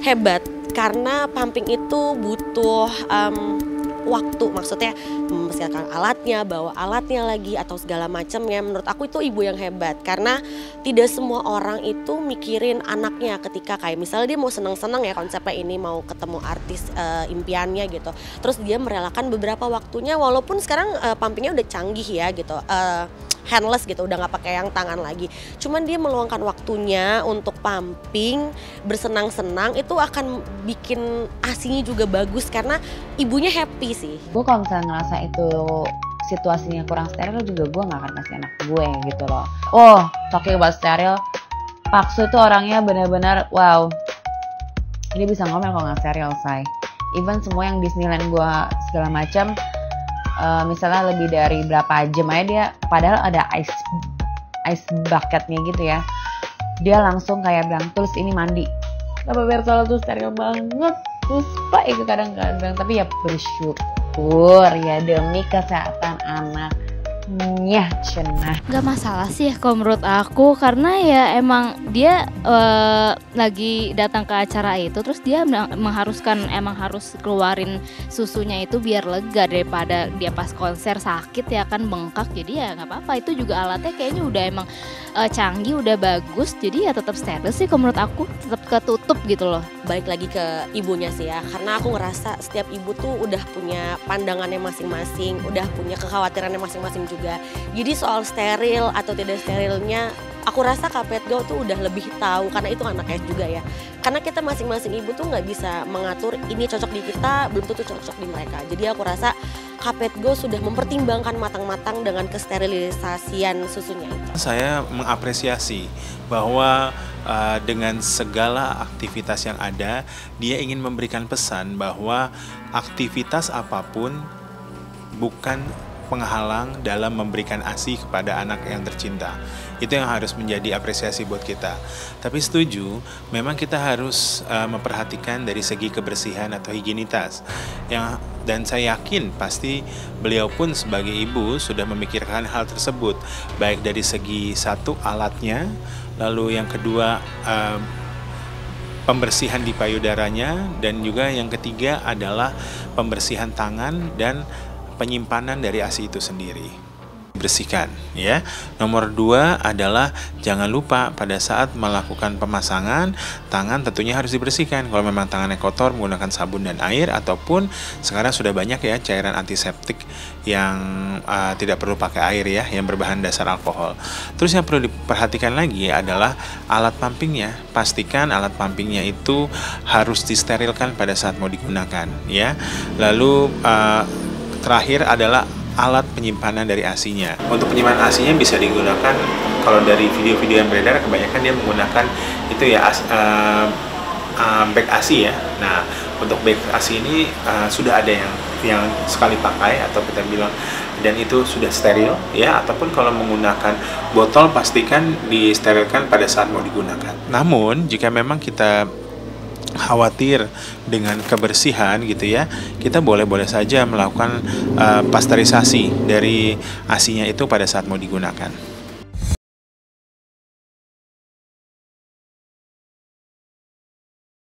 hebat karena pumping itu butuh waktu, maksudnya mempersiapkan alatnya, bawa alatnya lagi atau segala macamnya. Menurut aku itu ibu yang hebat karena tidak semua orang itu mikirin anaknya ketika kayak misalnya dia mau senang-senang ya konsepnya ini mau ketemu artis impiannya gitu. Terus dia merelakan beberapa waktunya walaupun sekarang pumpingnya udah canggih ya gitu. Handless gitu, udah nggak pakai yang tangan lagi. Cuman dia meluangkan waktunya untuk pumping, bersenang-senang, itu akan bikin ASINya juga bagus karena ibunya happy sih. Gue kalau misalnya ngerasa itu situasinya kurang steril juga gue nggak akan kasih anak gue gitu loh. Oh, talking about steril, Pak Su itu orangnya benar-benar wow. Dia bisa ngomel kalau nggak steril, say. Even semua yang Disneyland gue segala macam. Misalnya lebih dari berapa jam aja dia, padahal ada ice bucketnya gitu ya, dia langsung kayak bilang tulis ini mandi, apa biar selalu tuh steril banget, terus pak itu kadang-kadang, tapi ya bersyukur ya demi kesehatan anaknya cenah. Gak masalah sih kalau menurut aku karena ya emang dia lagi datang ke acara itu terus dia emang harus keluarin susunya itu biar lega daripada dia pas konser sakit ya kan bengkak, jadi ya nggak apa-apa, itu juga alatnya kayaknya udah emang canggih, udah bagus, jadi ya tetap steril sih kalau menurut aku, tetap ketutup gitu loh. Balik lagi ke ibunya sih ya, karena aku ngerasa setiap ibu tuh udah punya pandangannya masing-masing, udah punya kekhawatirannya masing-masing juga. Jadi soal steril atau tidak sterilnya, aku rasa Kapetgo tuh udah lebih tahu karena itu anaknya juga ya. Karena kita masing-masing ibu tuh nggak bisa mengatur ini cocok di kita, belum tentu cocok di mereka. Jadi aku rasa Kapetgo sudah mempertimbangkan matang-matang dengan kesterilisasian susunya itu. Saya mengapresiasi bahwa dengan segala aktivitas yang ada, dia ingin memberikan pesan bahwa aktivitas apapun bukan penghalang dalam memberikan ASI kepada anak yang tercinta. Itu yang harus menjadi apresiasi buat kita. Tapi setuju, memang kita harus memperhatikan dari segi kebersihan atau higienitas. Dan saya yakin pasti beliau pun sebagai ibu sudah memikirkan hal tersebut. Baik dari segi satu alatnya, lalu yang kedua pembersihan di payudaranya, dan juga yang ketiga adalah pembersihan tangan dan penyimpanan dari ASI itu sendiri. Bersihkan ya. Nomor 2 adalah jangan lupa pada saat melakukan pemasangan tangan tentunya harus dibersihkan. Kalau memang tangannya kotor menggunakan sabun dan air, ataupun sekarang sudah banyak ya cairan antiseptik yang tidak perlu pakai air ya, yang berbahan dasar alkohol. Terus yang perlu diperhatikan lagi adalah alat pumpingnya. Pastikan alat pumpingnya itu harus disterilkan pada saat mau digunakan ya. Lalu terakhir adalah alat penyimpanan dari ASINya. Untuk penyimpanan ASINya bisa digunakan, kalau dari video-video yang beredar kebanyakan dia menggunakan itu ya bag ASI ya. Nah, untuk bag ASI ini sudah ada yang sekali pakai atau kita bilang, dan itu sudah steril ya, ataupun kalau menggunakan botol pastikan disterilkan pada saat mau digunakan. Namun jika memang kita khawatir dengan kebersihan gitu ya, kita boleh-boleh saja melakukan pasteurisasi dari ASINya itu pada saat mau digunakan.